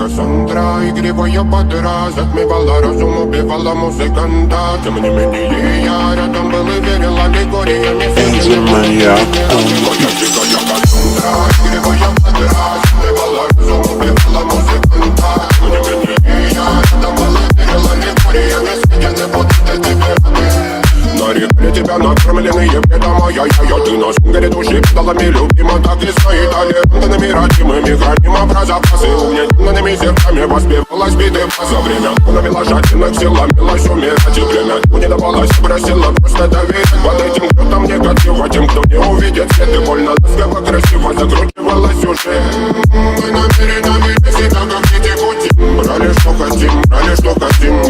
Кассандра, игривая подра, затмевала разум, убивала музыканта. Тем не менее я рядом был и верил аллегориями. Маньяк. Моя дикая Кассандра, игривая подра, затмевала разум, убивала музыканта. Тем не менее я рядом был и верил аллегориями. Съедены будут эти пираты. Нарекли тебя накормленные бредом, ай-яй-яй. Ты на сингаре души педалами любима, так и стоит аллерантными родимыми. Храним образопасы угнетенными сердцами. Воспевалась биты за время навела жадных сил, ломилась умирать. И время не давалось, просила просто доверять. Под этим кто-то негатива, тем, кто не увидит свет. И больно ласково, красиво закручивалась уже. Мы намеренно вели себя, как дети пути. Брали, что хотим, и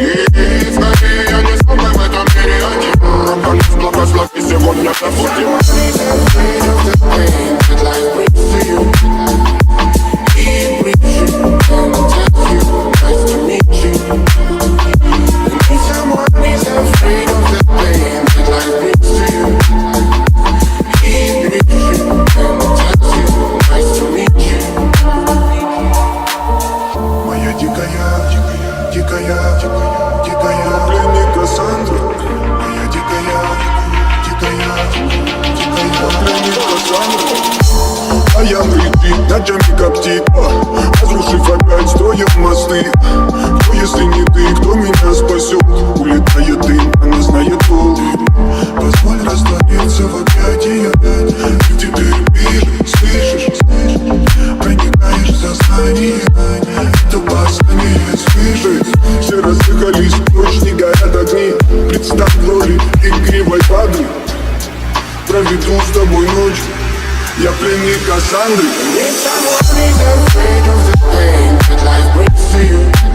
скорее я не смог в этом мире один. Конец благослови, сегодня забудем. Моя дикая пленник Кассандра. Моя дикая пленник Кассандра. А я летит, ночами коптит, разрушив опять строим мосты. Кто, если не ты, кто меня спасет? Улетает дым, она знает пол. Позволь раствориться в объятиях. Ты теперь видишь, слышишь, проникаешь в сознание. Это послание слышишь. Все разъехались прочь, не горят огни. Представь в роли игривой воды. Проведу с тобой ночь. Я пленник Кассандры. Need someone who's afraid of the pain that life brings to you.